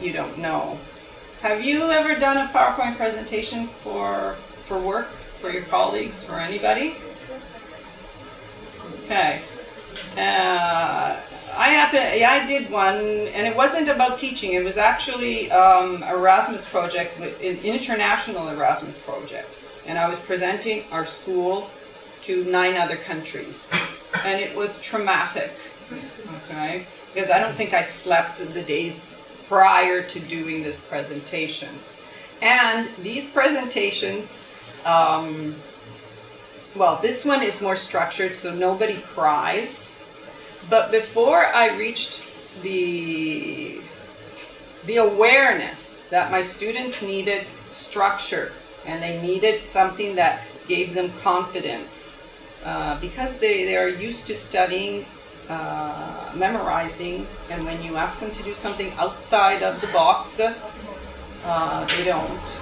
you don't know. Have you ever done a PowerPoint presentation for work, for your colleagues, for anybody? Okay. I did one, and it wasn't about teaching. It was actually Erasmus project, an international Erasmus project, and I was presenting our school to 9 other countries, and it was traumatic. Okay, because I don't think I slept the days prior to doing this presentation, and these presentations. Well, this one is more structured, so nobody cries. But before I reached the awareness that my students needed structure and they needed something that gave them confidence, because they are used to studying, memorizing, and when you ask them to do something outside of the box, they don't.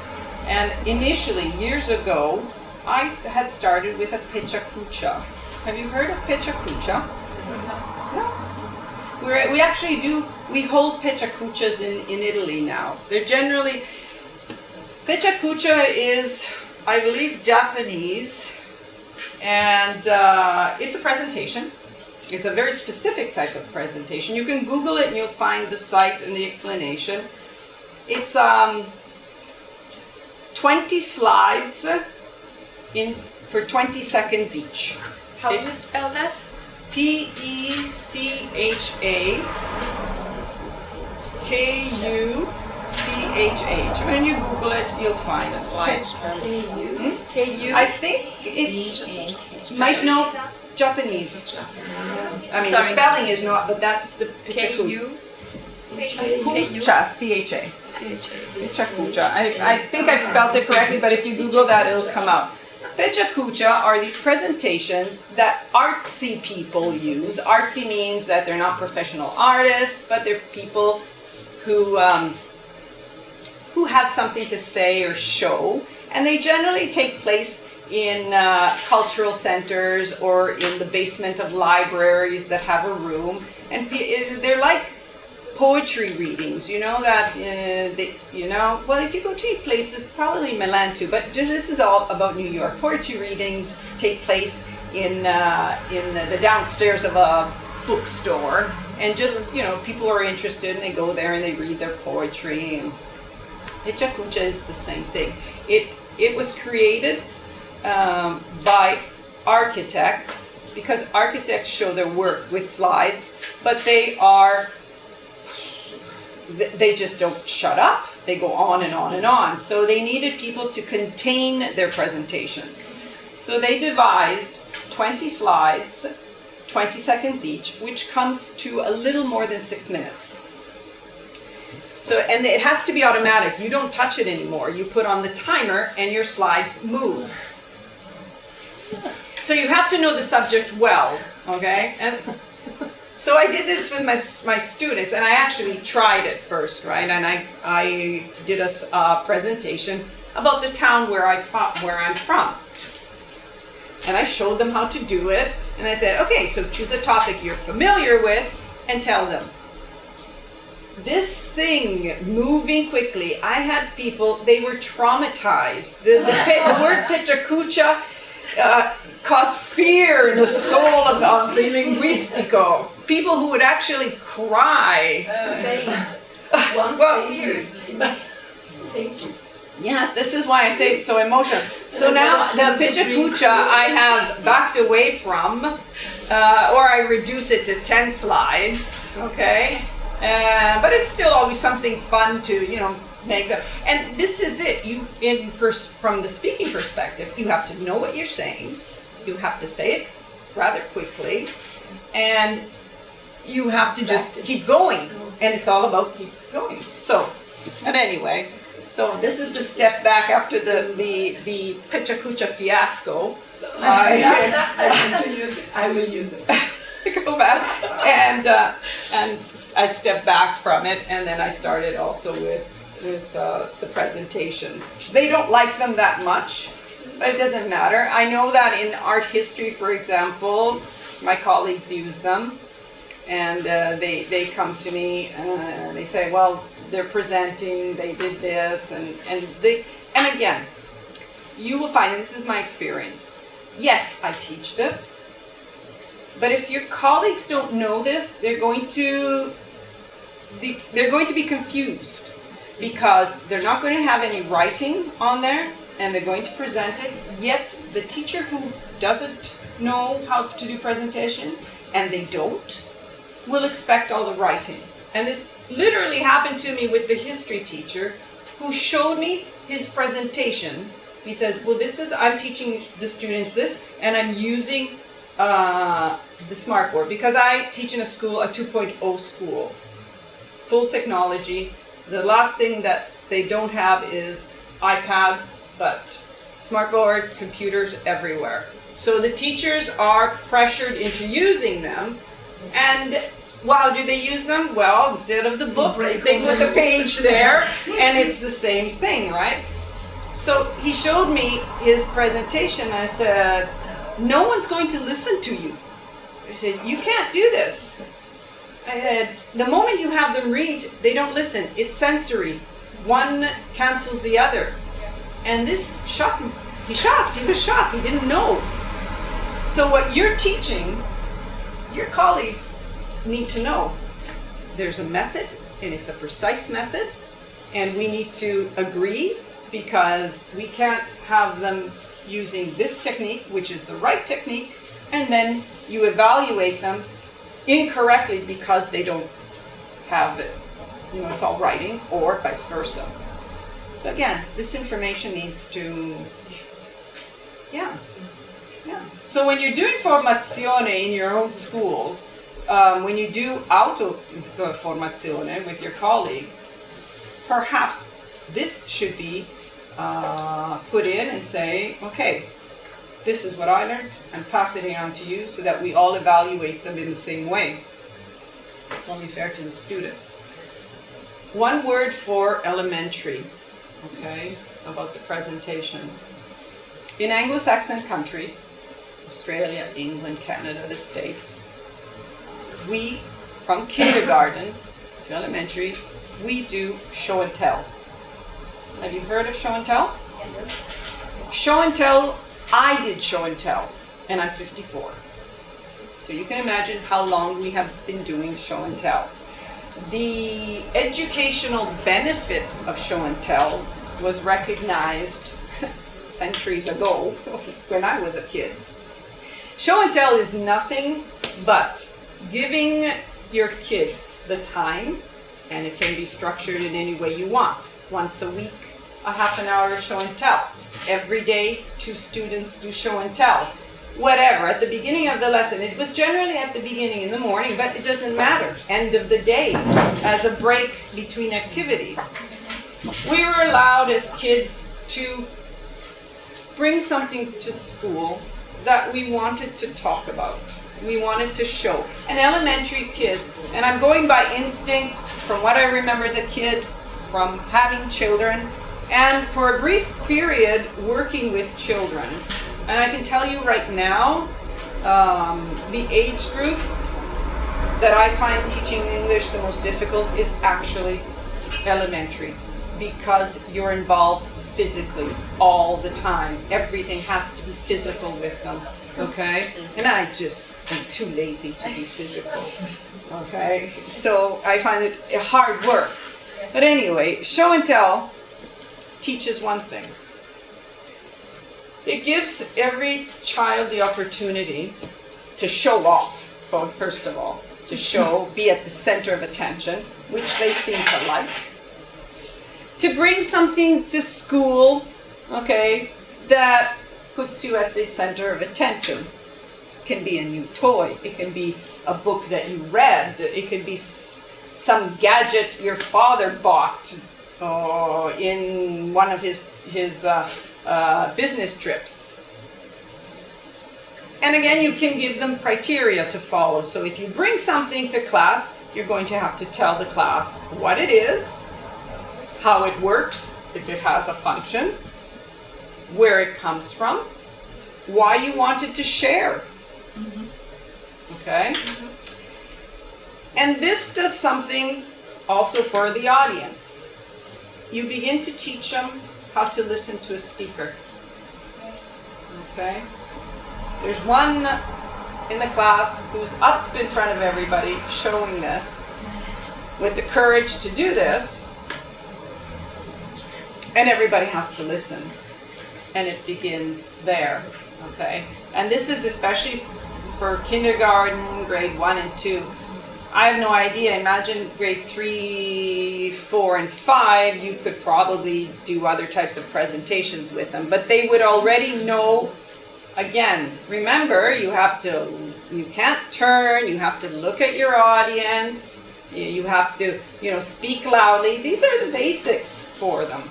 And initially, years ago, I had started with a Pecha Kucha. Have you heard of Pecha Kucha? No. We actually hold Pecha Kuchas in Italy now. They're generally, Pecha Kucha is, I believe, Japanese, and it's a presentation. It's a very specific type of presentation. You can Google it and you'll find the site and the explanation. It's 20 slides for 20 seconds each. How do you spell that? P-E-C-H-A-K-U-C-H-H. When you Google it, you'll find it. K-U? I think it might know Japanese. I mean, the spelling is not, but that's the K-U? Kucha, C-H-A. Pecha Kucha. I think I've spelled it correctly, but if you Google that, it'll come out. Pecha Kucha are these presentations that artsy people use. Artsy means that they're not professional artists, but they're people who have something to say or show, and they generally take place in cultural centers or in the basement of libraries that have a room, and they're like poetry readings, you know, that well, if you go to places, probably Milan too, but this is all about New York. Poetry readings take place in the downstairs of a bookstore, and just, you know, people are interested and they go there and they read their poetry. And Pecha Kucha is the same thing. It was created by architects, because architects show their work with slides, but they just don't shut up. They go on and on and on. So they needed people to contain their presentations. So they devised 20 slides, 20 seconds each, which comes to a little more than 6 minutes. So, and it has to be automatic. You don't touch it anymore. You put on the timer and your slides move. So you have to know the subject well, okay? And so I did this with my students, and I actually tried it first, right? And I did a presentation about the town where I'm from. And I showed them how to do it, and I said, okay, so choose a topic you're familiar with and tell them. This thing moving quickly, I had people, they were traumatized. The word Pecha Kucha caused fear in the soul of the linguistico. People who would actually cry. Faint. Yes, this is why I say it's so emotional. So now the Pecha Kucha I have backed away from, or I reduce it to 10 slides, okay? But it's still always something fun to, you know, make them. And this is it. From the speaking perspective, you have to know what you're saying. You have to say it rather quickly, and you have to just keep going. And it's all about keep going. So, and anyway, so this is the step back after the Pecha Kucha fiasco. I will use it. Go back, and I stepped back from it, and then I started also with the presentations. They don't like them that much, but it doesn't matter. I know that in art history, for example, my colleagues use them, and they come to me and they say, well, they're presenting, they did this, and again, you will find, and this is my experience, yes, I teach this, but if your colleagues don't know this, they're going to be confused, because they're not going to have any writing on there, and they're going to present it, yet the teacher who doesn't know how to do presentation, and they don't, will expect all the writing. And this literally happened to me with the history teacher who showed me his presentation. He said, well, I'm teaching the students this, and I'm using the smartboard, because I teach in a 2.0 school. Full technology. The last thing that they don't have is iPads, but smartboard, computers everywhere. So the teachers are pressured into using them, and how do they use them? Well, instead of the book, they put the page there, and it's the same thing, right? So he showed me his presentation. I said, no one's going to listen to you. I said, you can't do this. I said, the moment you have them read, they don't listen. It's sensory. One cancels the other. And this shocked him. He was shocked. He didn't know. So what you're teaching, your colleagues need to know. There's a method, and it's a precise method, and we need to agree, because we can't have them using this technique, which is the right technique, and then you evaluate them incorrectly because they don't have it. It's all writing, or vice versa. So again, this information needs to, yeah. So when you're doing formazione in your own schools, when you do auto formazione with your colleagues, perhaps this should be put in and say, okay, this is what I learned, I'm passing it on to you, so that we all evaluate them in the same way. It's only fair to the students. One word for elementary, okay, about the presentation. In Anglo-Saxon countries, Australia, England, Canada, the States, we, from kindergarten to elementary, we do show and tell. Have you heard of show and tell? Yes. Show and tell, I did show and tell, and I'm 54. So you can imagine how long we have been doing show and tell. The educational benefit of show and tell was recognized centuries ago when I was a kid. Show and tell is nothing but giving your kids the time, and it can be structured in any way you want. Once a week, a half an hour of show and tell. Every day, 2 students do show and tell. Whatever, at the beginning of the lesson. It was generally at the beginning in the morning, but it doesn't matter. End of the day, as a break between activities. We were allowed as kids to bring something to school that we wanted to talk about. We wanted to show. And elementary kids, and I'm going by instinct from what I remember as a kid, from having children, and for a brief period working with children. And I can tell you right now, the age group that I find teaching English the most difficult is actually elementary, because you're involved physically all the time. Everything has to be physical with them, okay? And I just am too lazy to be physical, okay? So I find it hard work. But anyway, show and tell teaches one thing. It gives every child the opportunity to show off, first of all, to show, be at the center of attention, which they seem to like. To bring something to school, okay, that puts you at the center of attention. It can be a new toy, it can be a book that you read, it can be some gadget your father bought in one of his business trips. And again, you can give them criteria to follow. So if you bring something to class, you're going to have to tell the class what it is, how it works, if it has a function, where it comes from, why you wanted to share. Okay? And this does something also for the audience. You begin to teach them how to listen to a speaker. Okay? There's one in the class who's up in front of everybody showing this with the courage to do this, and everybody has to listen. And it begins there. Okay? And this is especially for kindergarten, grade 1 and 2. I have no idea. Imagine grade 3, 4, and 5, you could probably do other types of presentations with them. But they would already know, again, remember, you can't turn, you have to look at your audience, you have to, speak loudly. These are the basics for them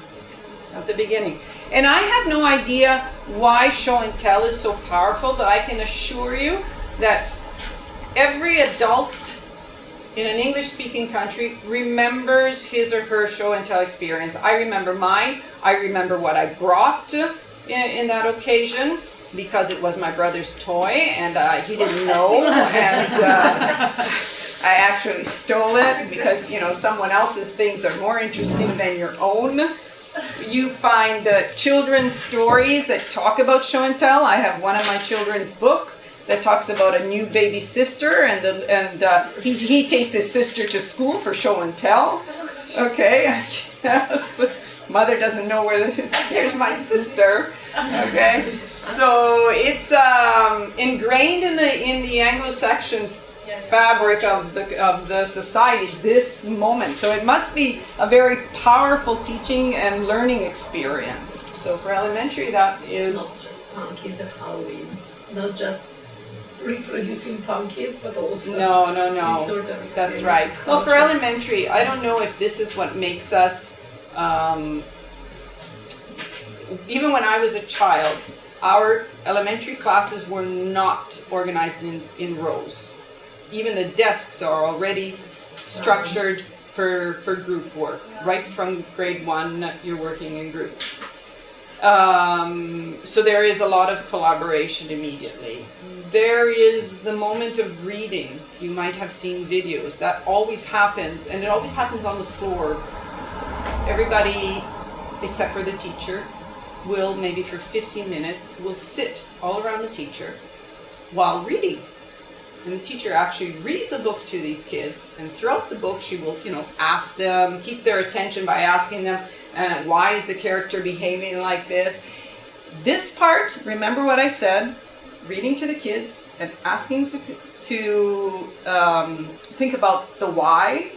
at the beginning. And I have no idea why show and tell is so powerful, but I can assure you that every adult in an English-speaking country remembers his or her show and tell experience. I remember mine. I remember what I brought in that occasion because it was my brother's toy and he didn't know. And I actually stole it because, someone else's things are more interesting than your own. You find children's stories that talk about show and tell. I have one of my children's books that talks about a new baby sister, and he takes his sister to school for show and tell. Okay, yes. Mother doesn't know here's my sister. Okay, so it's ingrained in the Anglo-Saxon fabric of the society, this moment. So it must be a very powerful teaching and learning experience. So for elementary, that is not just punkies at Halloween, not just reproducing punkies, but also no. this sort of That's right. Well, for elementary, I don't know if this is what makes us. Even when I was a child, our elementary classes were not organized in rows. Even the desks are already structured for group work. Right from grade 1, you're working in groups. So there is a lot of collaboration immediately. There is the moment of reading. You might have seen videos. That always happens, and it always happens on the floor. Everybody, except for the teacher, will, maybe for 15 minutes, will sit all around the teacher while reading. And the teacher actually reads a book to these kids, and throughout the book she will, ask them, keep their attention by asking them, why is the character behaving like this? This part, remember what I said, reading to the kids and asking to think about the why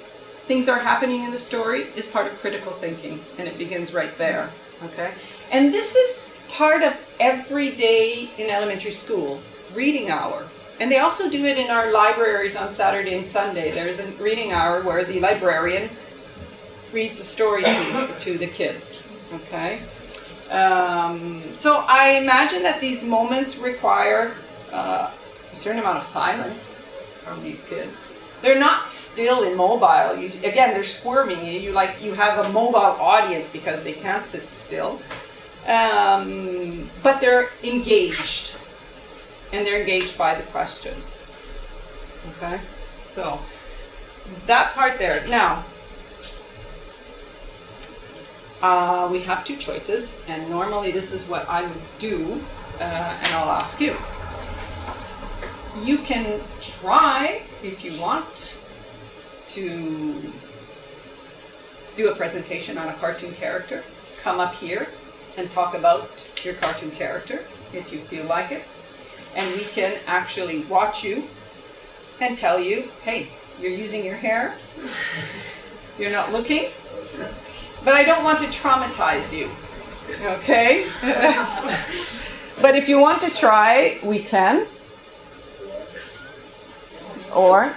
things are happening in the story is part of critical thinking, and it begins right there, okay? And this is part of every day in elementary school, reading hour. And they also do it in our libraries on Saturday and Sunday. There's a reading hour where the librarian reads a story to the kids, okay? So I imagine that these moments require a certain amount of silence from these kids. They're not still immobile. Again, they're squirming. You have a mobile audience because they can't sit still. But they're engaged. And they're engaged by the questions. Okay? So, that part there. Now, we have two choices, and normally this is what I would do, and I'll ask you. You can try, if you want, to do a presentation on a cartoon character. Come up here and talk about your cartoon character, if you feel like it. And we can actually watch you and tell you, hey, you're using your hair, you're not looking, but I don't want to traumatize you, okay? But if you want to try, we can. Or?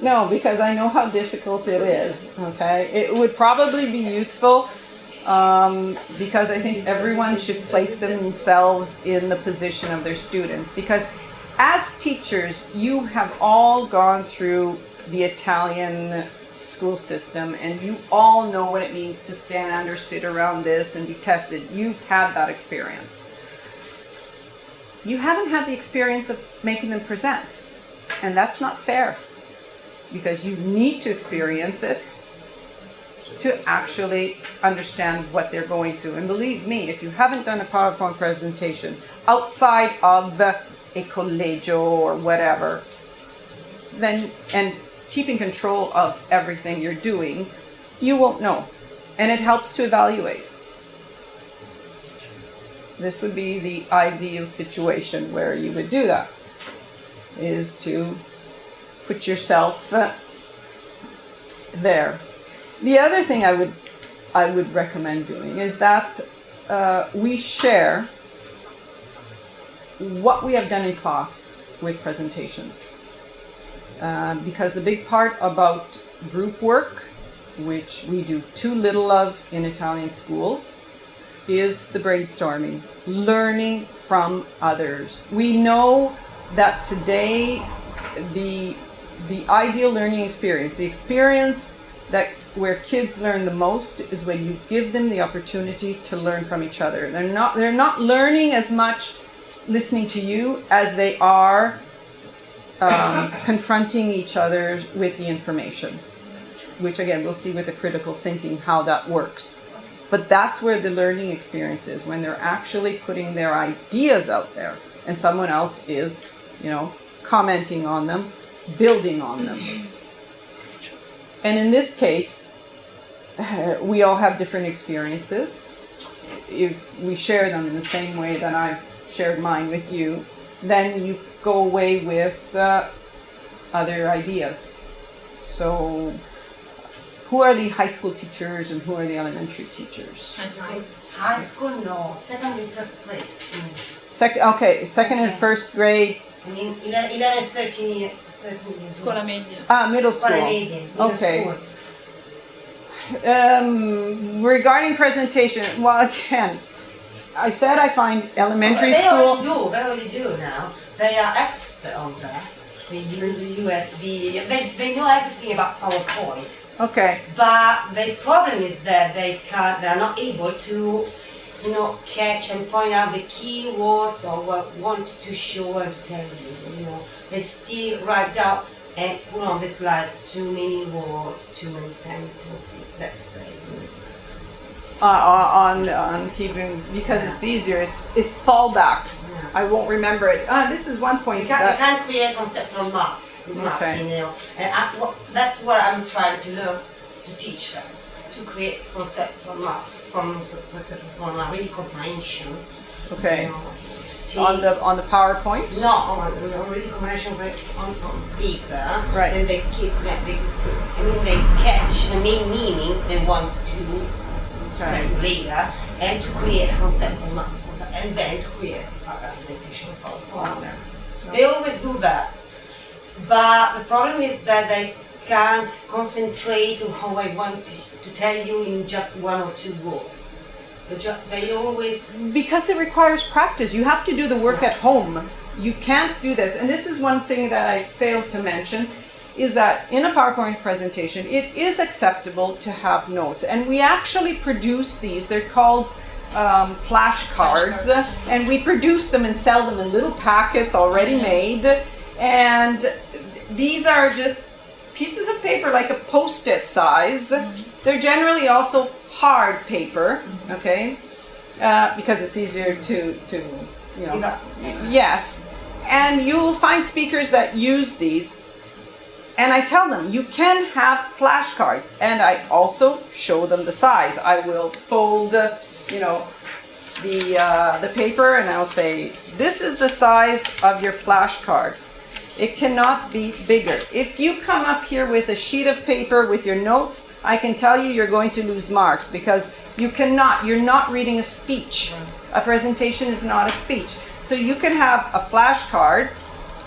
No, because I know how difficult it is, okay? It would probably be useful because I think everyone should place themselves in the position of their students. Because as teachers, you have all gone through the Italian school system, and you all know what it means to stand or sit around this and be tested. You've had that experience. You haven't had the experience of making them present. And that's not fair, because you need to experience it to actually understand what they're going to. And believe me, if you haven't done a PowerPoint presentation outside of a collegio or whatever, then, and keeping control of everything you're doing, you won't know. And it helps to evaluate. This would be the ideal situation where you would do that, is to put yourself there. The other thing I would recommend doing is that we share what we have done in class with presentations. Because the big part about group work, which we do too little of in Italian schools, is the brainstorming, learning from others. We know that today the ideal learning experience, the experience that where kids learn the most, is when you give them the opportunity to learn from each other. They're not learning as much listening to you as they are confronting each other with the information, which again we'll see with the critical thinking how that works. But that's where the learning experience is, when they're actually putting their ideas out there and someone else is, commenting on them, building on them. And in this case, we all have different experiences. If we share them in the same way that I've shared mine with you, then you go away with other ideas. So who are the high school teachers and who are the elementary teachers? High school, no. Secondary, first grade. Second and first grade. I mean, 11, 13 years Scuola old. media. Middle school. Scuola media, middle Okay. school. Regarding presentation, well, again, I said I find elementary They school. already do now. They are expert on that. They use USB. They know everything about PowerPoint. Okay. But the problem is that they are not able to, catch and point out the keywords or what want to show and to tell you. They still write down and put on the slides too many words, too many sentences. That's very good. On keeping, because it's easier. It's fallback. Yeah. I won't remember it. This is one point You that. can create conceptual maps. Okay. And that's what I'm trying to learn to teach them, to create conceptual maps from really comprehension. Okay. On the PowerPoint. No, on really comprehension on paper. Right. And they they catch the main meanings they want to try to later, and to create a conceptual map, and then to create a presentation of PowerPoint. They always do that. But the problem is that they can't concentrate on how I want to tell you in just one or two words. They always... Because it requires practice. You have to do the work at home. You can't do this. And this is one thing that I failed to mention, is that in a PowerPoint presentation, it is acceptable to have notes. And we actually produce these. They're called flashcards. And we produce them and sell them in little packets already made. And these are just pieces of paper like a post-it size. They're generally also hard paper, okay? Because it's easier to yes. And you will find speakers that use these. And I tell them, you can have flashcards. And I also show them the size. I will fold, the paper, and I'll say, this is the size of your flashcard. It cannot be bigger. If you come up here with a sheet of paper with your notes, I can tell you you're going to lose marks, because you're not reading a speech. A presentation is not a speech. So you can have a flashcard.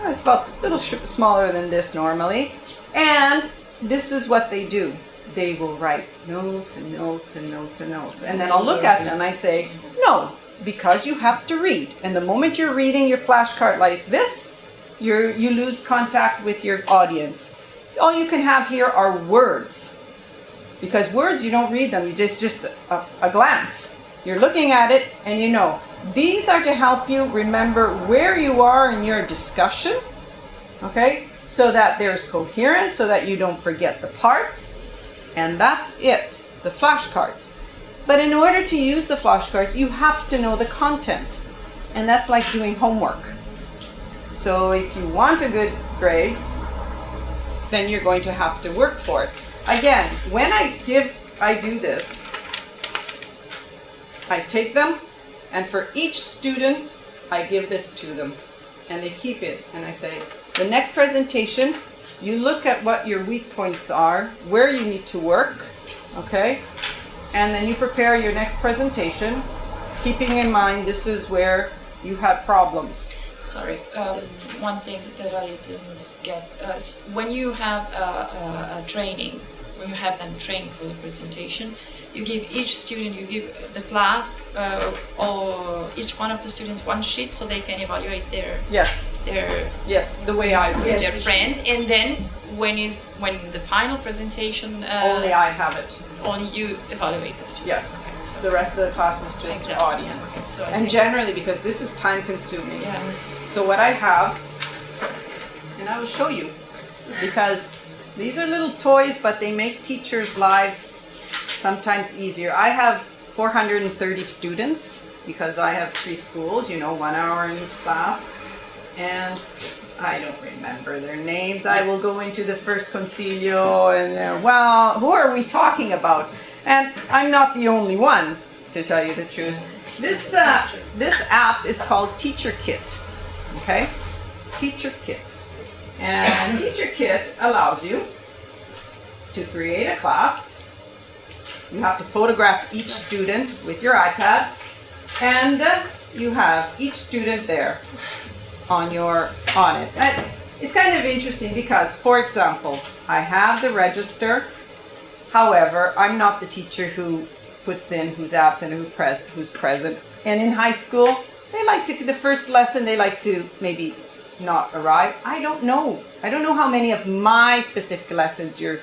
It's about a little smaller than this normally. And this is what they do. They will write notes and notes and notes and notes. And then I'll look at them and I say, no, because you have to read. And the moment you're reading your flashcard like this, you lose contact with your audience. All you can have here are words. Because words, you don't read them. You just a glance. You're looking at it and you know. These are to help you remember where you are in your discussion. Okay? so that there's coherence, so that you don't forget the parts, and that's it, the flashcards. But in order to use the flashcards, you have to know the content, and that's like doing homework. So if you want a good grade, then you're going to have to work for it. Again, when I do this, I take them, and for each student, I give this to them, and they keep it. And I say, the next presentation, you look at what your weak points are, where you need to work, okay? And then you prepare your next presentation, keeping in mind this is where you had problems. Sorry, one thing that I didn't get, when you have a training, when you have them trained for the presentation, you give each student, you give the class, or each one of the students one sheet so they can evaluate their Yes, the way I would. their friend, and then when the final presentation, Only I have it. only you evaluate the students. Yes. Okay, so- The rest of the class is just Exactly. audience. So I And think- generally, because this is time consuming. Yeah. So what I have, and I will show you, because these are little toys, but they make teachers' lives sometimes easier. I have 430 students because I have 3 schools, 1 hour in each class. And I don't remember their names. I will go into the first concilio and well, who are we talking about? And I'm not the only one, to tell you the truth. This app is called Teacher Kit, okay? Teacher Kit. And Teacher Kit allows you to create a class. You have to photograph each student with your iPad, and you have each student there on it. And it's kind of interesting because, for example, I have the register. However, I'm not the teacher who puts in who's absent, who's present. And in high school, they like to, the first lesson, they like to maybe not arrive. I don't know. I don't know how many of my specific lessons you're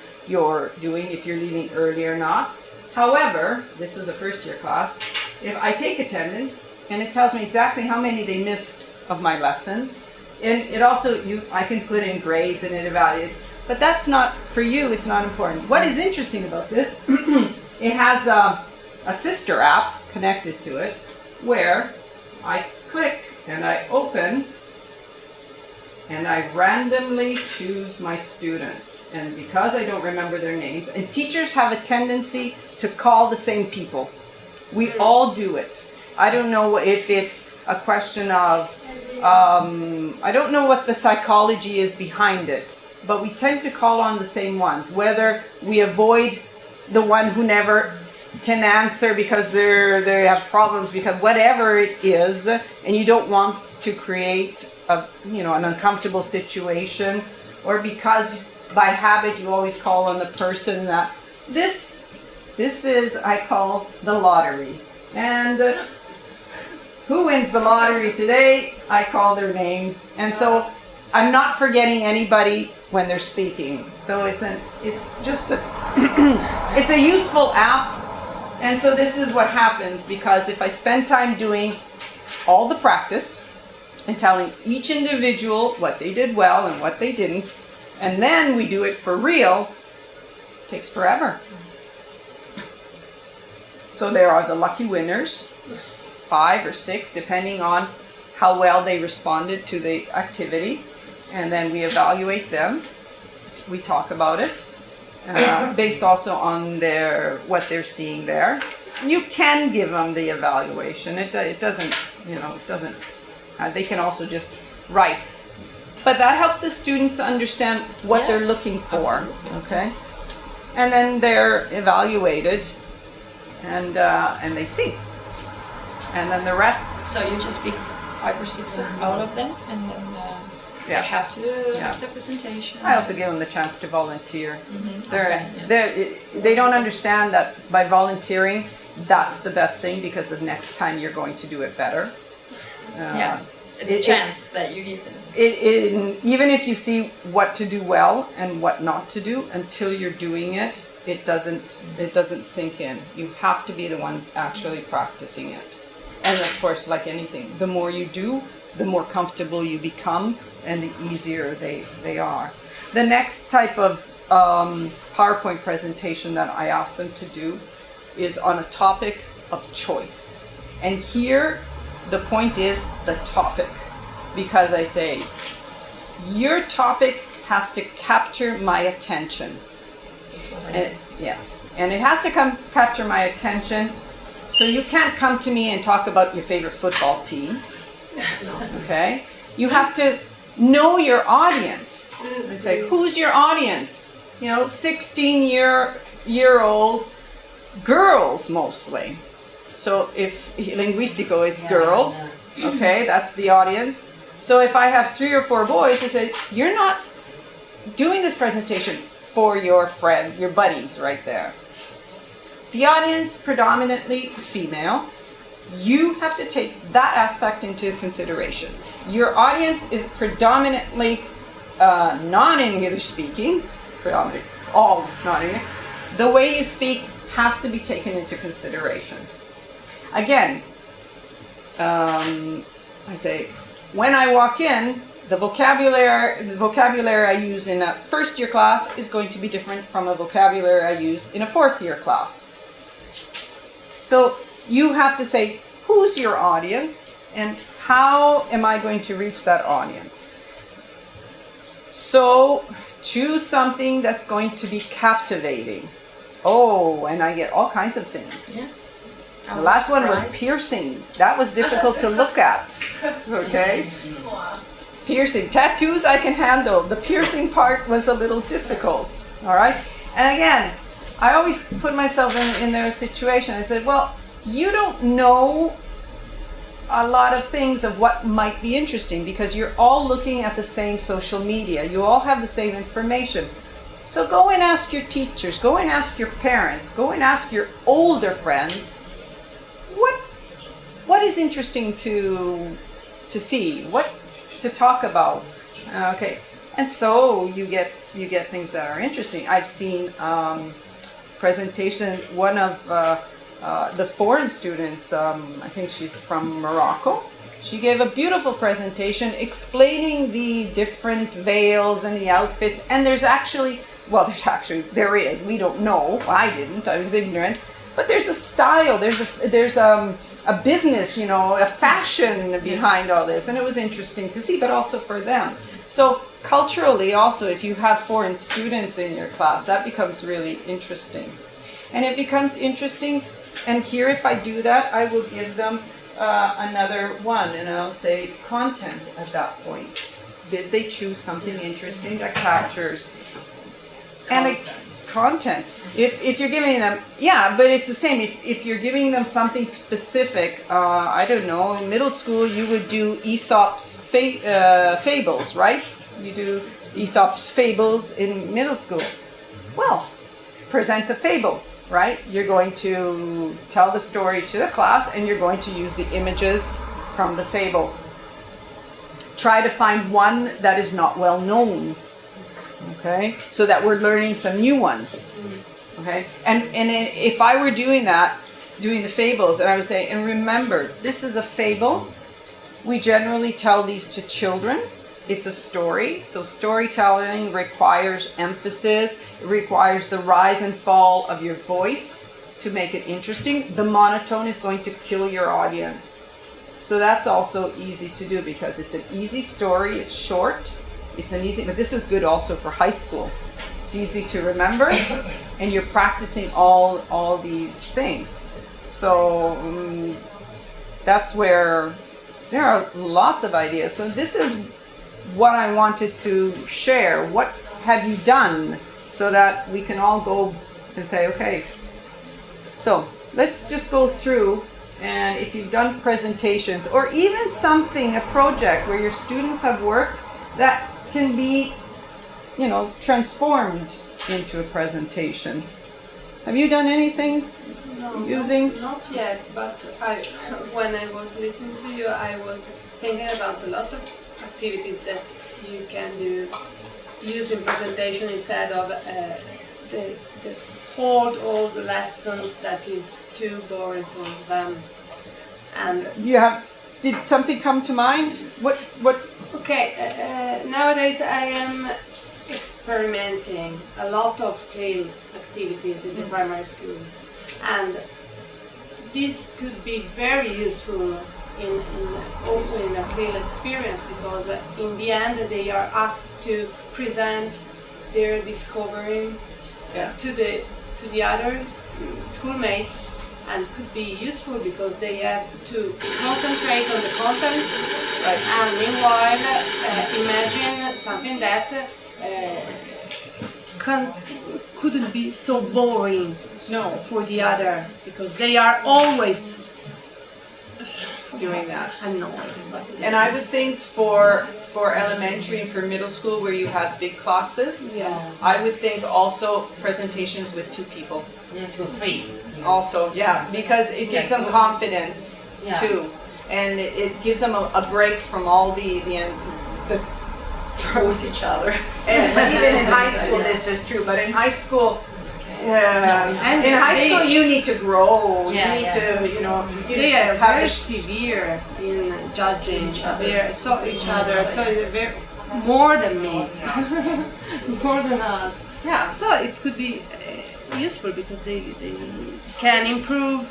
doing, if you're leaving early or not. However, this is a first year class. If I take attendance, and it tells me exactly how many they missed of my lessons, and it also, I can put in grades and it evaluates, but that's not, for you, it's not important. What is interesting about this, it has a sister app connected to it, where I click and I open, and I randomly choose my students. And because I don't remember their names, and teachers have a tendency to call the same people. We all do it. I don't know if it's a question of, I don't know what the psychology is behind it, but we tend to call on the same ones, whether we avoid the one who never can answer because they have problems, because whatever it is, and you don't want to create an uncomfortable situation, or because by habit you always call on the person that this is, I call the lottery. And who wins the lottery today? I call their names, and so I'm not forgetting anybody when they're speaking. So it's just a it's a useful app. And so this is what happens, because if I spend time doing all the practice and telling each individual what they did well and what they didn't, and then we do it for real, it takes forever. So there are the lucky winners, 5 or 6, depending on how well they responded to the activity. And then we evaluate them. We talk about it, based also on what they're seeing there. You can give them the evaluation. It doesn't, they can also just write. But that helps the students understand what Yeah, they're looking for, absolutely. okay? And then they're evaluated, and they see. And then the rest, So you just pick 5 or 6 out of them, and then Yeah. they have to Yeah. have the presentation. I also give them the chance to volunteer. Okay, yeah. They don't understand that by volunteering, that's the best thing, because the next time you're going to do it better. Yeah, it's it- a chance that you give them. Even if you see what to do well and what not to do, until you're doing it, it doesn't sink in. You have to be the one actually practicing it. And of course, like anything, the more you do, the more comfortable you become and the easier they are. The next type of PowerPoint presentation that I ask them to do is on a topic of choice. And here the point is the topic, because I say, your topic has to capture my attention. That's what I And, yes, and it has to capture my attention. So you can't come to me and talk about your favorite football team, okay? You have to know your audience. I say, who's your audience? 16-year-old girls mostly. So if linguistico, it's girls, okay? That's the audience. So if I have 3 or 4 boys, I say, you're not doing this presentation for your friend, your buddies right there. The audience predominantly female. You have to take that aspect into consideration. Your audience is predominantly non-English speaking, predominantly all non-English. The way you speak has to be taken into consideration. Again, I say, when I walk in, the vocabulary I use in a first year class is going to be different from a vocabulary I use in a 4th year class. So you have to say, who's your audience and how am I going to reach that audience? So choose something that's going to be captivating. Oh, and I get all kinds of things. Yeah. The last one was piercing. That was difficult to look at. Okay? Piercing. Tattoos I can handle. The piercing part was a little difficult. All right? And again, I always put myself in their situation. I said, well, you don't know a lot of things of what might be interesting because you're all looking at the same social media. You all have the same information. So go and ask your teachers, go and ask your parents, go and ask your older friends, what is interesting to see, what to talk about. Okay, and so you get things that are interesting. I've seen presentation. One of the foreign students, I think she's from Morocco. She gave a beautiful presentation explaining the different veils and the outfits. And there is. We don't know. I didn't. I was ignorant. But there's a style. There's a business, a fashion behind all this, and it was interesting to see. But also for them. So culturally, also, if you have foreign students in your class, that becomes really interesting. And it becomes interesting. And here, if I do that, I will give them another one, and I'll say content at that point. Did they choose something interesting that captures? And content. If you're giving them, but it's the same. If you're giving them something specific, I don't know, in middle school you would do Aesop's fables, right? You do Aesop's fables in middle school. Well, present a fable. Right? You're going to tell the story to the class and you're going to use the images from the fable. Try to find one that is not well known. Okay? So that we're learning some new ones. Okay? And if I were doing the fables, and I would say, and remember, this is a fable. We generally tell these to children. It's a story, so storytelling requires emphasis. It requires the rise and fall of your voice to make it interesting. The monotone is going to kill your audience. So that's also easy to do because it's an easy story, it's short, but this is good also for high school. It's easy to remember and you're practicing all these things. So that's where there are lots of ideas. So this is what I wanted to share. What have you done so that we can all go and say, okay, so let's just go through, and if you've done presentations or even a project where your students have worked that can be, transformed into a presentation. Have you done anything using? Not yet, but when I was listening to you, I was thinking about a lot of activities that you can do using presentation instead of the hold all the lessons that is too boring for them. And Do did something come to mind? What? Okay, nowadays I am experimenting a lot of field activities in the primary school, and this could be very useful in also in a field experience, because in the end they are asked to present their discovery to the other schoolmates, and could be useful because they have to concentrate on the contents, and meanwhile imagine something that couldn't be so boring for the other, because they are always Doing that. annoyed. And I would think for elementary and for middle school where you have big classes, Yes. I would think also presentations with 2 people. Yeah, to free. Also, yeah, because it gives them confidence Yeah. too, and it gives them a break from all the struggle with each other. And but even in high school, this is true. But in high school, And in high they- school, you need to grow. You Yeah, need yeah. to, you They are have very this- severe in judging each other. So they're very, more than me, more than us. Yeah. So it could be useful because they can improve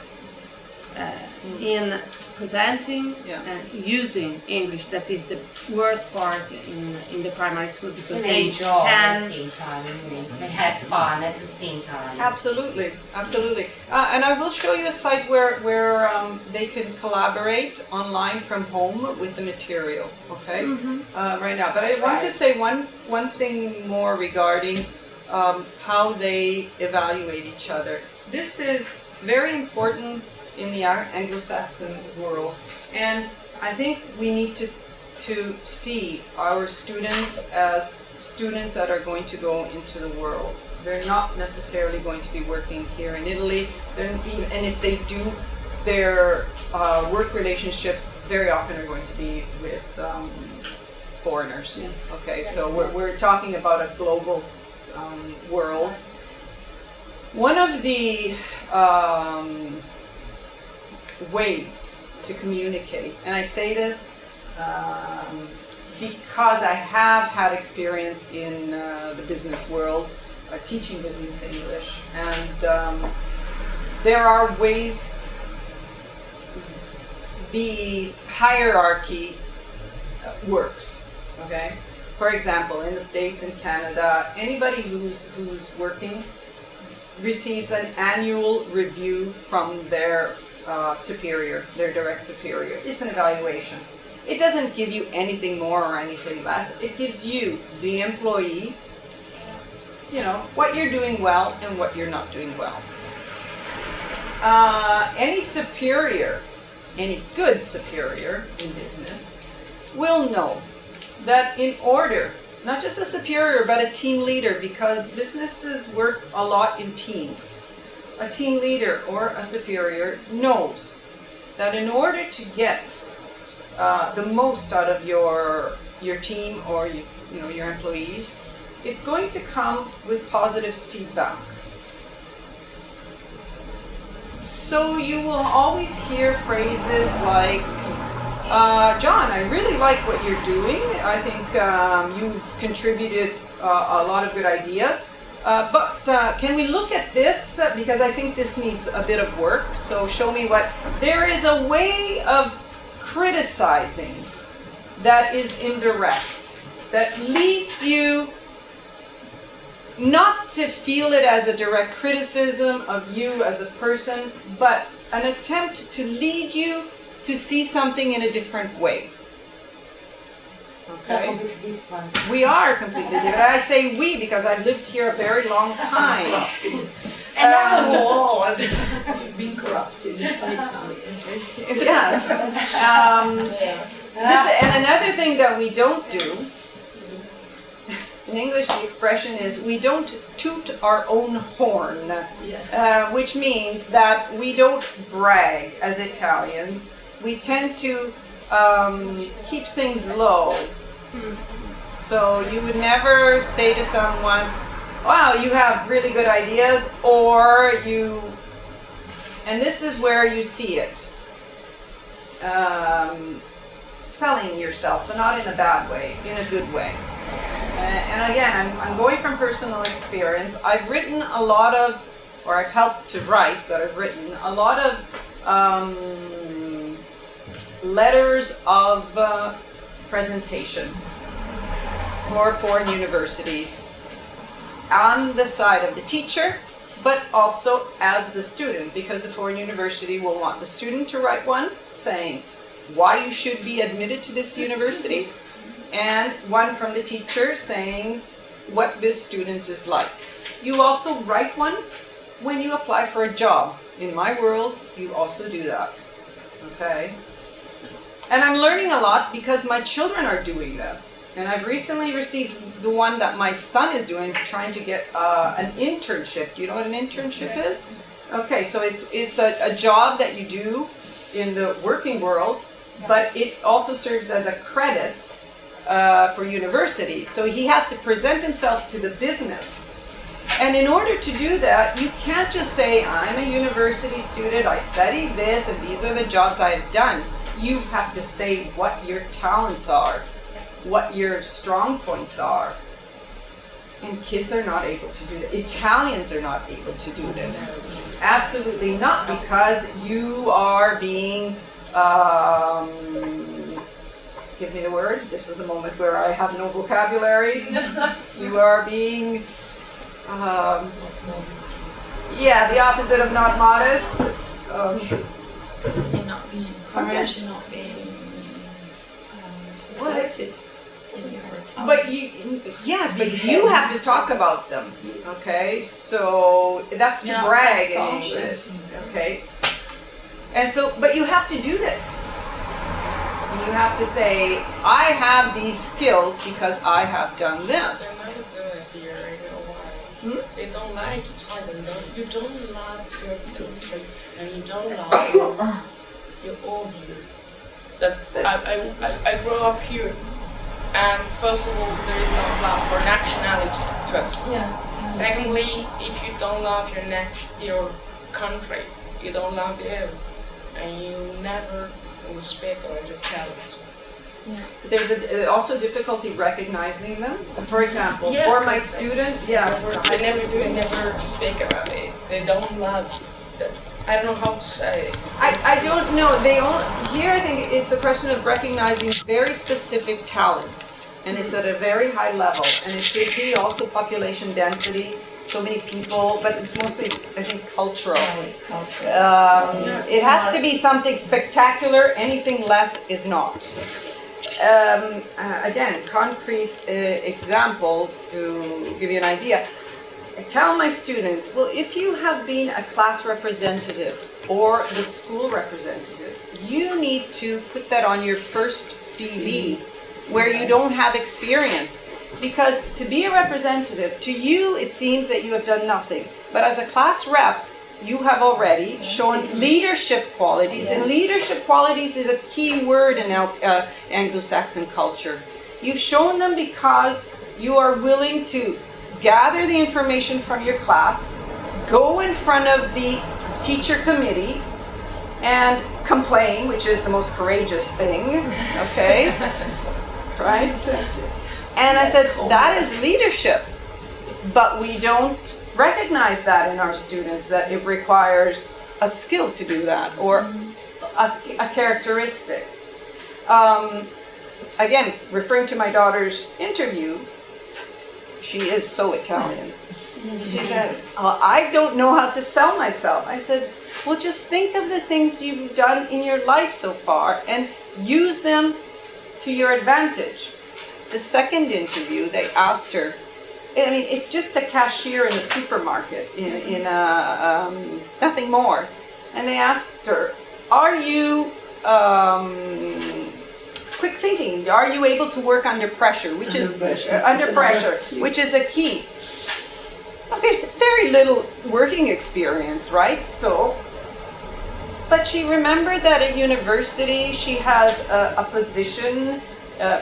in presenting and using English. That is the worst part in the primary school, because They they enjoy at the can. same time, they have fun at the same time. Absolutely, absolutely. And I will show you a site where they can collaborate online from home with the material. Okay, right now. But I want to say one thing more regarding how they evaluate each other. This is very important in the Anglo-Saxon world, and I think we need to see our students as students that are going to go into the world. They're not necessarily going to be working here in Italy, and if they do, their work relationships very often are going to be with foreigners. Yes. Okay, so we're talking about a global world. One of the ways to communicate, and I say this because I have had experience in the business world, teaching business English, and there are ways. The hierarchy works. Okay. For example, in the States and Canada, anybody who's working receives an annual review from their superior, their direct superior. It's an evaluation. It doesn't give you anything more or anything less. It gives you, the employee, what you're doing well and what you're not doing well. Any superior, any good superior in business will know that in order, not just a superior, but a team leader, because businesses work a lot in teams. A team leader or a superior knows that in order to get the most out of your team or your employees, it's going to come with positive feedback. So you will always hear phrases like, John, I really like what you're doing. I think you've contributed a lot of good ideas. But can we look at this? Because I think this needs a bit of work. So show me what. There is a way of criticizing that is indirect, that leads you not to feel it as a direct criticism of you as a person, but an attempt to lead you to see something in a different way. They're Okay? completely different. We are completely different. I say we because I've lived here a very long time. And I'm old. You've been corrupted by Italians. And another thing that we don't do, in English the expression is we don't toot our own horn, which means that we don't brag as Italians. We tend to keep things low. So you would never say to someone, wow, you have really good ideas, or you, and this is where you see it. selling yourself, but not in a bad way, in a good way. And again, I'm going from personal experience. I've written a lot of, or I've helped to write, but I've written a lot of letters of presentation for foreign universities on the side of the teacher, but also as the student, because the foreign university will want the student to write one saying why you should be admitted to this university, and one from the teacher saying what this student is like. You also write one when you apply for a job. In my world, you also do that, okay? And I'm learning a lot because my children are doing this. And I've recently received the one that my son is doing, trying to get an internship. Do you know what an internship is? Okay, so it's a job that you do in the working world, but it also serves as a credit for university. So he has to present himself to the business. And in order to do that, you can't just say, I'm a university student, I studied this, and these are the jobs I've done. You have to say what your talents are, what your strong points are. And kids are not able to do that. Italians are not able to do this. Absolutely not, because you are being, give me the word, this is a moment where I have no vocabulary. You are being, yeah, the opposite of not modest. And not being encouraged, and not being supported in your talent. But you, yes, but you have to talk about them, okay? So that's to You're not brag in self-conscious. English, okay? And so, but you have to do this. And you have to say, I have these skills because I have done this. They might do it here, I know why. They don't like China. No, you don't love your country, and you don't love your audience. That's I grew up here, and first of all, there is no love for nationality. First, Yeah. secondly, if you don't love your country, you don't love them, and you never respect your talent. There's also difficulty recognizing them. For example, Yeah, for my 'cause student, They never speak about it. They don't love you. That's, I don't know how to say it. I don't know. Here I think it's a question of recognizing very specific talents, and it's at a very high level. And it could be also population density, so many people, but it's mostly, I think, cultural. It's cultural. It has to be something spectacular. Anything less is not. Again, concrete example to give you an idea. I tell my students, well, if you have been a class representative or the school representative, you need to put that on your first CV where you don't have experience. Because to be a representative, to you it seems that you have done nothing. But as a class rep, you have already shown leadership qualities, and leadership qualities is a key word in Anglo-Saxon culture. You've shown them because you are willing to gather the information from your class, go in front of the teacher committee, and complain, which is the most courageous thing, okay? Right? And I said, that is leadership. But we don't recognize that in our students, that it requires a skill to do that, or a characteristic. Again, referring to my daughter's interview, she is so Italian. She said, oh, I don't know how to sell myself. I said, well, just think of the things you've done in your life so far and use them to your advantage. The second interview, they asked her, I mean, it's just a cashier in a supermarket, nothing more. And they asked her, are you quick thinking? Are you able to work under pressure? Which is under pressure, which is a key. Okay, so very little working experience, right? So, but she remembered that at university she has a position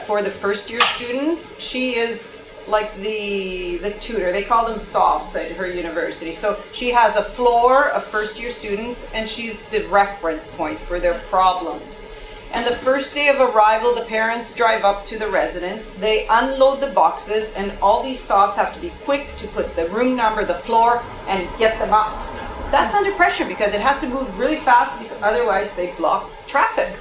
for the first year students. She is like the tutor. They call them softs at her university. So she has a floor of first year students, and she's the reference point for their problems. And the first day of arrival, the parents drive up to the residence. They unload the boxes, and all these softs have to be quick to put the room number, the floor, and get them up. That's under pressure because it has to move really fast, because otherwise they block traffic.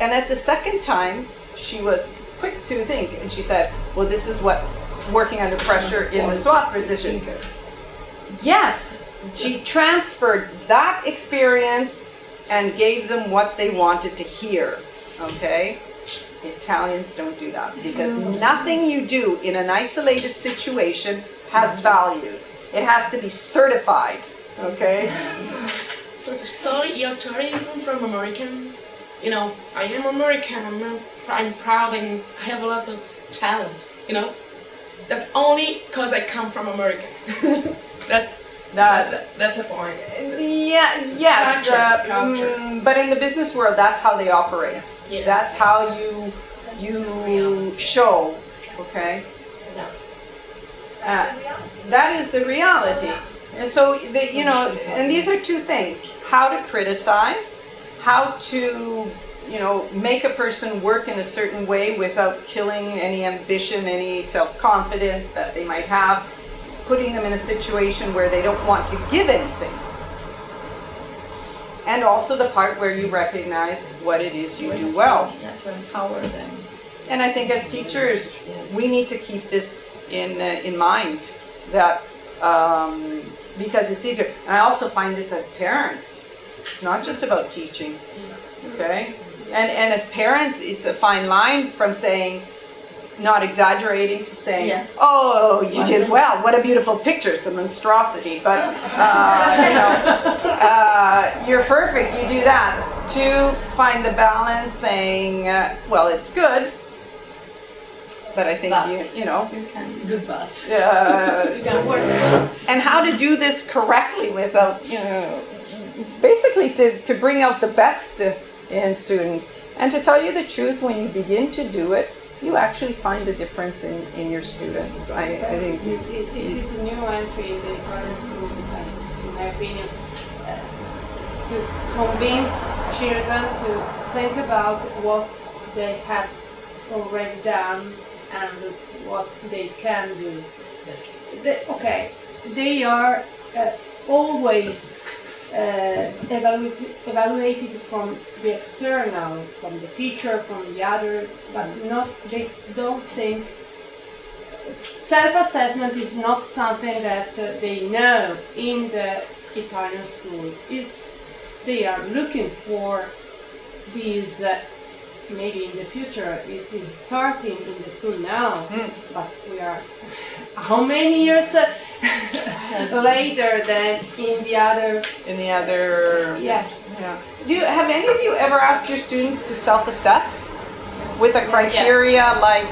And at the second time, she was quick to think, and she said, well, this is what working under pressure in the soft position. Yes, she transferred that experience and gave them what they wanted to hear, okay? Italians don't do that because nothing you do in an isolated situation has value. It has to be certified, okay? So to study utilitarianism from Americans, you know, I am American, I'm proud and I have a lot of talent, you know? That's only because I come from America. that's the point. Yeah, yes, Culture. but in the business world, that's how they operate. Yeah. That's how you show, okay? That is the reality. And so, and these are two things: how to criticize, how to, make a person work in a certain way without killing any ambition, any self-confidence that they might have, putting them in a situation where they don't want to give anything. And also the part where you recognize what it is you do well. Yeah, to empower them. And I think as teachers, we need to keep this in mind, that because it's easier. And I also find this as parents. It's not just about teaching, okay? And as parents, it's a fine line from saying, not exaggerating, to saying, Yes. oh, you did well, what a beautiful picture, it's a monstrosity, but you're perfect, you do that. To find the balance, saying, well, it's good, but I think you can. Good but. You can work. and how to do this correctly without, basically to bring out the best in students. And to tell you the truth, when you begin to do it, you actually find a difference in your students. I think it is a new entry in the Italian school, in my opinion, to convince children to think about what they have already done and what they can do. They are always evaluated from the external, from the teacher, from the other, but they don't think. Self-assessment is not something that they know in the Italian school. They are looking for these. Maybe in the future it is starting in the school now, but we are how many years later than in the other? Yes. Yeah. Have any of you ever asked your students to self-assess with a criteria like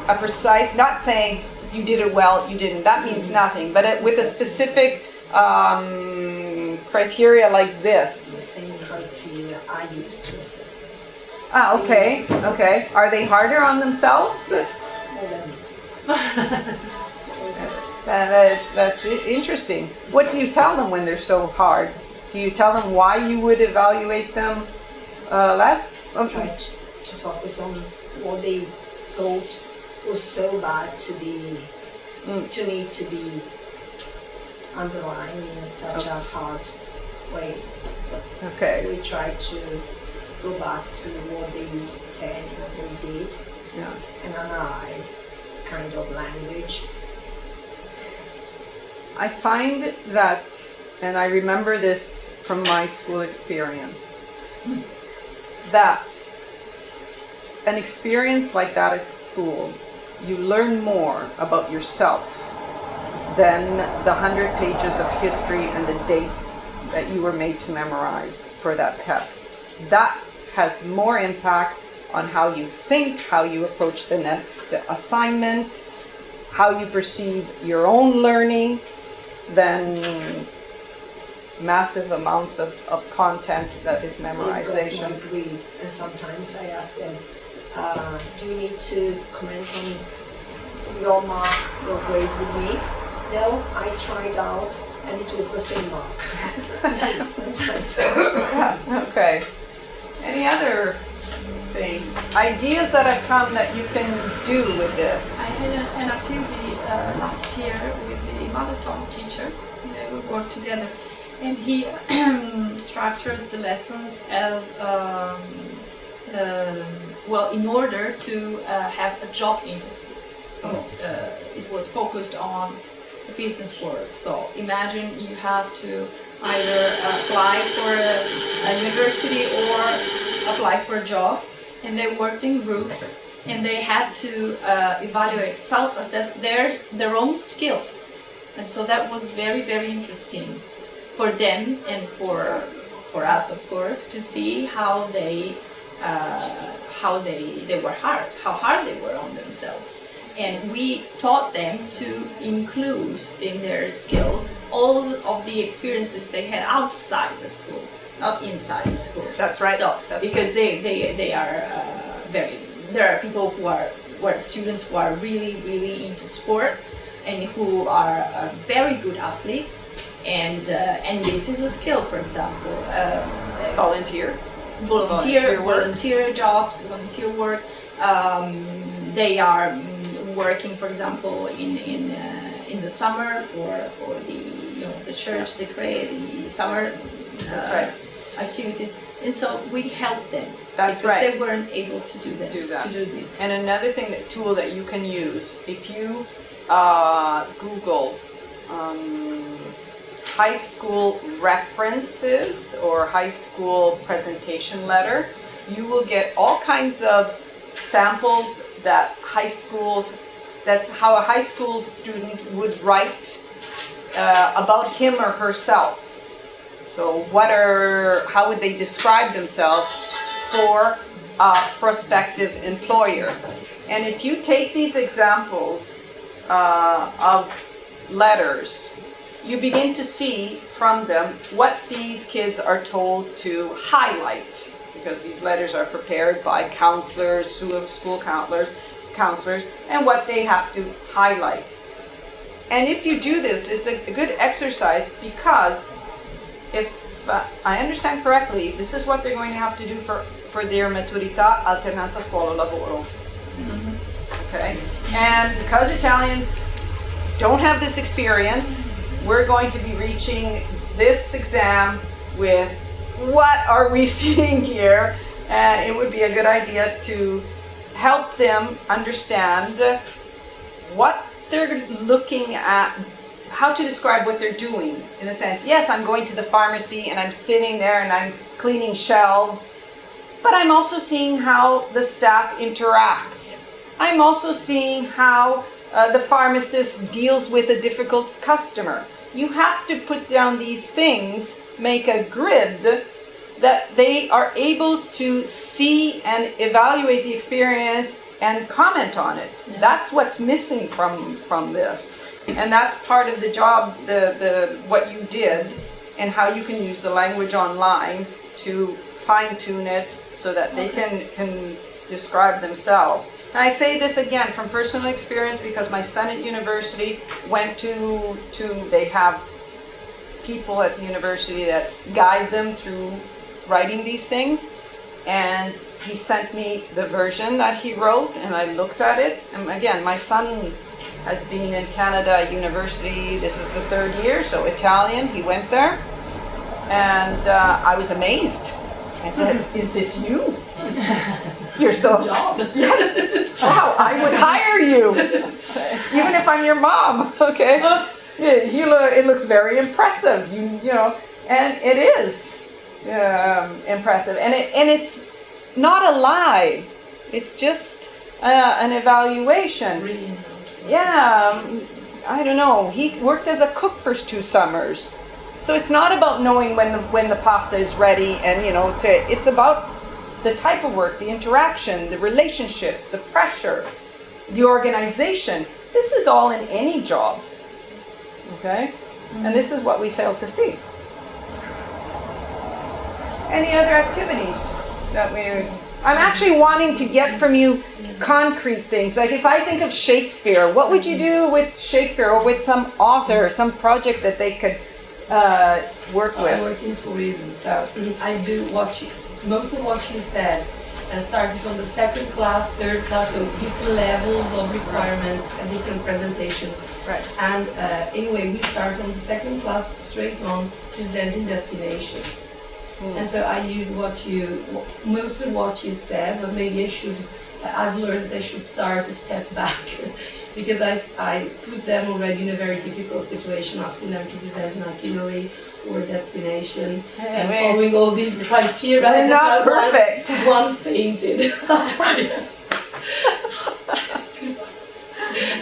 a precise, not saying you did it well, you didn't, that means nothing, but with a specific criteria like this? The same criteria I used to assess them. Ah, okay. Are they harder on themselves? That's interesting. What do you tell them when they're so hard? Do you tell them why you would evaluate them less? Try to focus on what they thought was so bad to need to be underlined in such a hard way. Okay. So we try to go back to what they said, what they did, and analyze kind of language. I find that, and I remember this from my school experience, that an experience like that at school, you learn more about yourself than the 100 pages of history and the dates that you were made to memorize for that test. That has more impact on how you think, how you approach the next assignment, how you perceive your own learning, than massive amounts of content that is memorization. They broke my grade, and sometimes I ask them, do you need to comment on your mark, your grade with me? No, I tried out and it was the same mark. Sometimes. Yeah, okay. Any other ideas that have come that you can do with this? I had an activity last year with the mother tongue teacher. We worked together, and he structured the lessons as well in order to have a job interview. So it was focused on the business world. So imagine you have to either apply for a university or apply for a job, and they worked in groups, and they had to evaluate, self-assess their own skills. And so that was very, very interesting for them and for us, of course, to see how they were how hard they were on themselves. And we taught them to include in their skills all of the experiences they had outside the school, not inside the school. That's right. So That's because they are there are people who are students who are really, really into sports and who are very good athletes, and this is a skill, for example. Volunteer jobs, volunteer work. They are working, for example, in the summer for the church, the summer activities, and so we help them. That's because right. they weren't able to do that. To do this. And another tool that you can use, if you Google high school references or high school presentation letter, you will get all kinds of samples that that's how a high school student would write about him or herself. So how would they describe themselves for a prospective employer? And if you take these examples of letters, you begin to see from them what these kids are told to highlight, because these letters are prepared by counselors, school counselors, and what they have to highlight. And if you do this, it's a good exercise, because if I understand correctly, this is what they're going to have to do for their maturità alternanza scuola-lavoro. Okay? And because Italians don't have this experience, we're going to be reaching this exam with what are we seeing here? And it would be a good idea to help them understand what they're looking at, how to describe what they're doing, in the sense, yes, I'm going to the pharmacy and I'm sitting there and I'm cleaning shelves, but I'm also seeing how the staff interacts. I'm also seeing how the pharmacist deals with a difficult customer. You have to put down these things, make a grid that they are able to see and evaluate the experience and comment on it. Yeah. That's what's missing from this. And that's part of the job, what you did, and how you can use the language online to fine-tune it so that they can describe themselves. And I say this again from personal experience, because my son at university went to they have people at the university that guide them through writing these things, and he sent me the version that he wrote, and I looked at it. And again, my son has been in Canada at university, this is the 3rd year, so Italian, he went there, and I was amazed. I said, is this you? You're so... Yes. Wow, I would hire you, even if I'm your mom, okay? It looks very impressive, you know, and it is impressive, and it's not a lie. It's just an evaluation. Really? Yeah, I don't know. He worked as a cook for 2 summers, so it's not about knowing when the pasta is ready, and it's about the type of work, the interaction, the relationships, the pressure, the organization. This is all in any job, okay? And this is what we fail to see. Any other activities that I'm actually wanting to get from you concrete things. Like if I think of Shakespeare, what would you do with Shakespeare, or with some author or some project that they could work with? I work in tourism, so I do mostly what you said. starting from the second class, third class, so different levels of requirements and different presentations. Right. And anyway, we start from the second class straight on presenting destinations. And so I use mostly what you said, but maybe I've learned that I should start a step back because I put them already in a very difficult situation, asking them to present an itinerary or a destination and following all these criteria. They're not perfect. One fainted last year.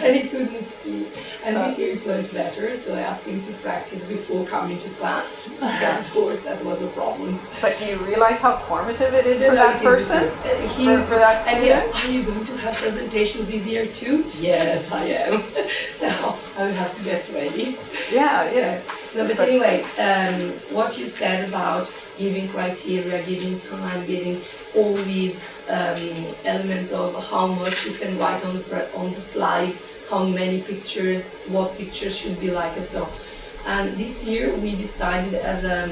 And he couldn't speak. And this year it went better, so I asked him to practice before coming to class, because of course that was a problem. But do you realize how formative it is for that person? For that And student? are you going to have presentations this year too? Yes, I am. So I will have to get ready. Yeah. No, but anyway, what you said about giving criteria, giving time, giving all these elements of how much you can write on the slide, how many pictures, what pictures should be like, and so on. And this year we decided as a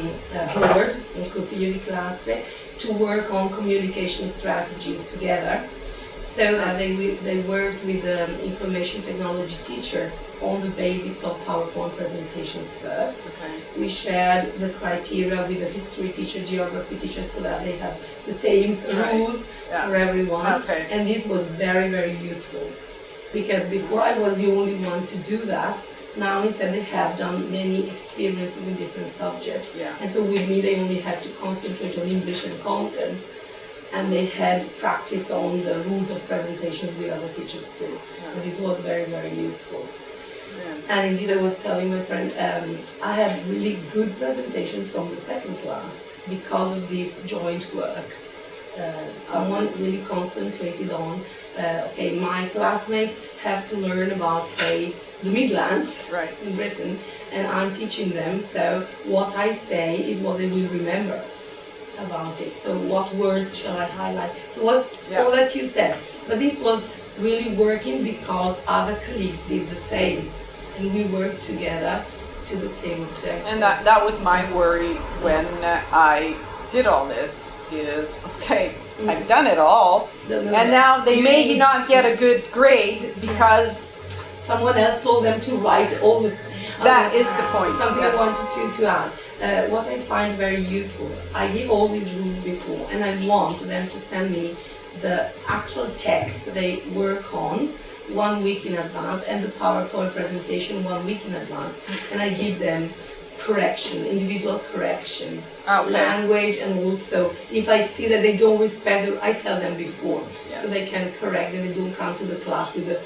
board, in Consiglio di Classe, to work on communication strategies together. So that they worked with the information technology teacher on the basics of PowerPoint presentations first. Okay. We shared the criteria with the history teacher, geography teacher, so that they have the same rules for everyone. Okay. And this was very, very useful. Because before I was the only one to do that, now instead they have done many experiences in different subjects. Yeah. And so with me they only had to concentrate on English and content. And they had practice on the rules of presentations with other teachers too. Yeah. And this was very, very useful. Yeah. And indeed, I was telling my friend, I had really good presentations from the second class because of this joint work. Someone really concentrated on, okay, my classmates have to learn about, say, the Midlands in Britain, and I'm teaching them, so what I say is what they will remember about it. So what words shall I highlight? So all that you said. But this was really working because other colleagues did the same, and we worked together to the same objective. And that was my worry when I did all this is, okay, I've done it all, and now they may not get a good grade because someone else told them to write all the... That is the point. Something I wanted to add. What I find very useful, I give all these rules before, and I want them to send me the actual text they work on 1 week in advance, and the PowerPoint presentation 1 week in advance, and I give them correction, individual correction, language, and also if I see that they don't respect it, I tell them before, so they can correct and they don't come to the class with a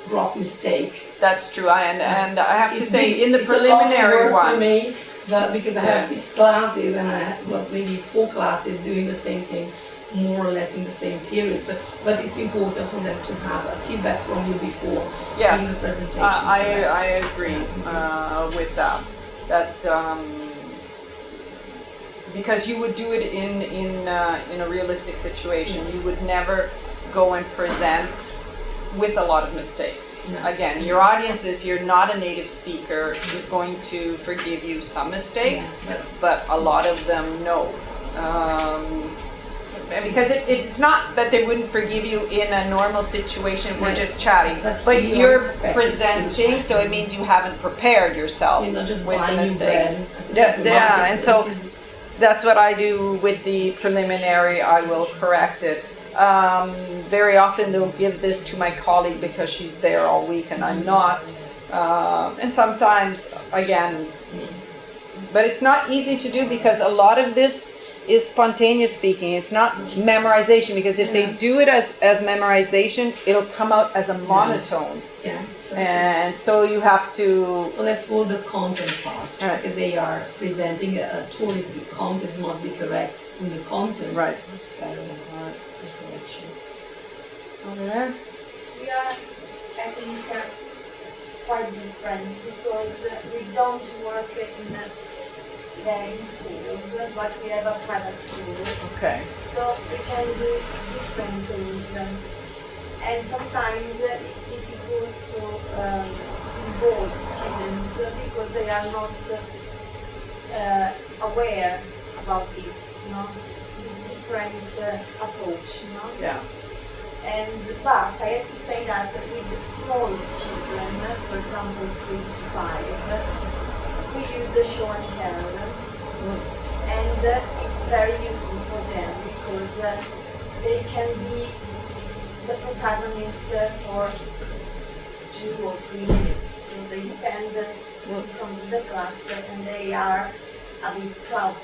gross mistake. That's true, and I have to say big, in the preliminary it's a lot of work one, for me, but because I have 6 classes and I have got maybe 4 classes doing the same thing, more or less in the same period. So, but it's important for them to have a feedback from you before in the presentation. I agree with that. Because you would do it in a realistic situation. You would never go and present with a lot of mistakes. No. Again, your audience, if you're not a native speaker, is going to forgive you some mistakes, but a lot of them no. Because it's not that they wouldn't forgive you in a normal situation if we're just chatting, but you're presenting, so it means you haven't prepared yourself with the mistakes. And so that's what I do with the preliminary. I will correct it. Very often they'll give this to my colleague because she's there all week and I'm not. And sometimes, again, but it's not easy to do because a lot of this is spontaneous speaking. It's not memorization, because if they do it as memorization, it'll come out as a monotone. And so you have to... Well, that's for the content part, because they are presenting a touristic content must be correct in the content. Right. So the correction. Okay. We are, I think, quite different because we don't work in schools, but we have a private school. Okay. So we can do different things. And sometimes it's difficult to involve students because they are not aware about this. No? It's different approach, you know. Yeah. But I have to say that with small children, for example 3 to 5, we use the show and tell, and it's very useful for them because they can be the protagonist for 2 or 3 minutes. So they stand in front of the class and they are a bit proud of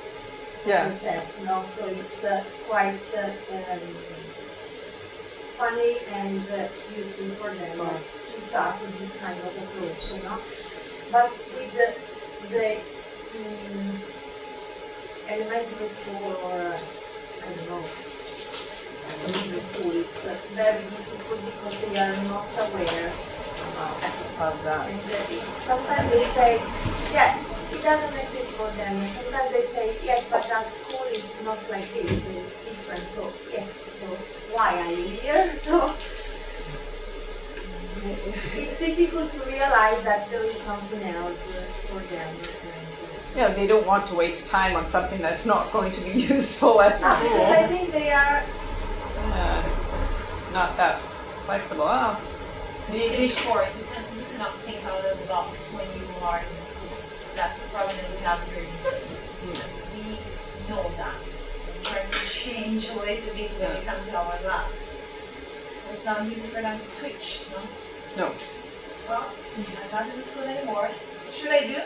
Yes. themselves, you know. So it's quite funny and useful for them to start with this kind of approach, you know. But with the elementary school or I don't know, middle school, it's very difficult because they are not aware about that. And sometimes they say, yeah, it doesn't exist for them. And sometimes they say, yes, but that school is not like this, it's different. So yes, so why are you here? So it's difficult to realize that there is something else for them. Yeah, they don't want to waste time on something that's not going to be useful at Because I school. think they are Not that flexible. Oh. Before, you cannot think out of the box when you are in the school. So that's the problem that we have here in Italy. Because we know that. So we try to change a little bit when we come to our labs. It's not easy for them to switch, no? No. Well, I'm not in the school anymore. What should I do?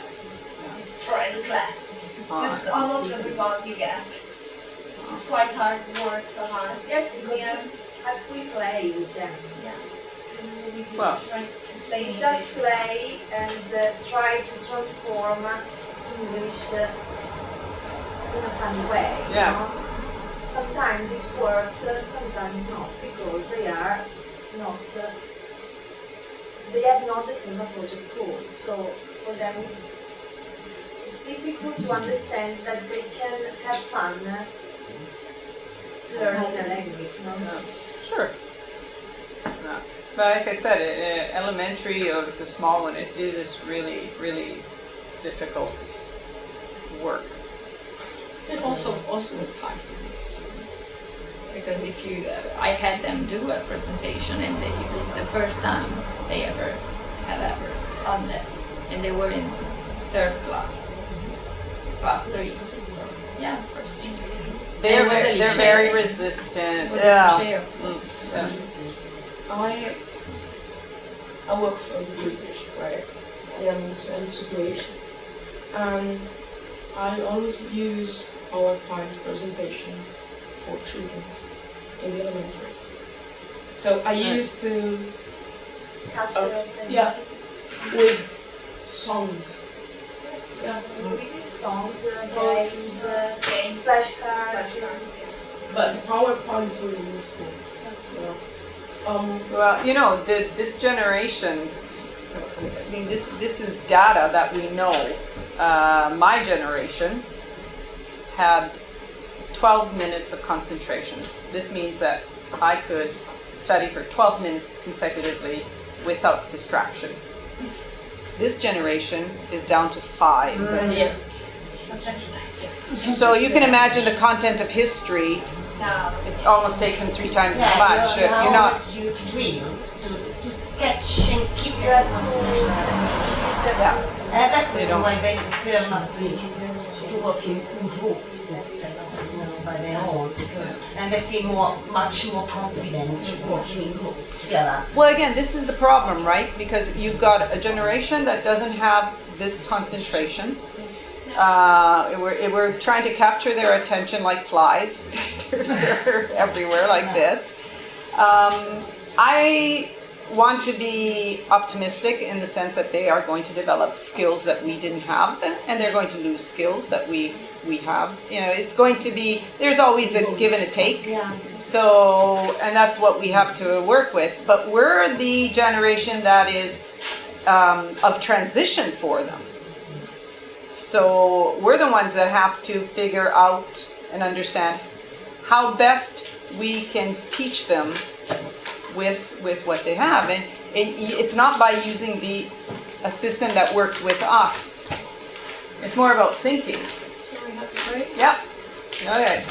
Destroy the class. This is almost the result you get. It's quite hard work for us. Yes, because Yeah. we play with them. Yes. This is what we do. Well, Try to play We in just it. play and try to transform English in a funny way. you Yeah. know? Sometimes it works, sometimes not, because they are not. They have not the same approach at school. So for them, it's difficult to understand that they can have fun learning a language. No? Sure. Yeah. But like I said, elementary or the small one, it is really, really difficult work. It also applies with the students. Because if you, I had them do a presentation and it was the first time they ever done that. And they were in 3rd class, class 3. So, yeah, first time. They're, There was a they're chair. very resistant. It was Yeah. a chair, so. Yeah. I work for the British, right? I am in the same situation. And I always use PowerPoint presentation for children in the elementary. So I used to, Catch their attention. yeah, with songs. Yeah. Songs, games, flashcards. But the PowerPoint is really useful. Yeah. Well, you know, this generation, I mean, this is data that we know. My generation had 12 minutes of concentration. This means that I could study for 12 minutes consecutively without distraction. This generation is down to 5. Yeah. Sometimes less. So you can imagine the content of history. Now, It almost takes them 3 times as much. You You're not. always use dreams to catch and keep your concentration. Yeah. That's the They reason don't- why they film must be to work in groups instead of by their own, because and they feel much more confident working in groups together. Well, again, this is the problem, right? Because you've got a generation that doesn't have this concentration. We're trying to capture their attention like flies. They're everywhere like this. I want to be optimistic in the sense that they are going to develop skills that we didn't have, and they're going to lose skills that we have. You know, it's going to be, there's always a give and a take. Yeah. So, and that's what we have to work with. But we're the generation that is of transition for them. So we're the ones that have to figure out and understand how best we can teach them with what they have. And it's not by using a system that worked with us. It's more about thinking. So we have to break. Yep. Okay.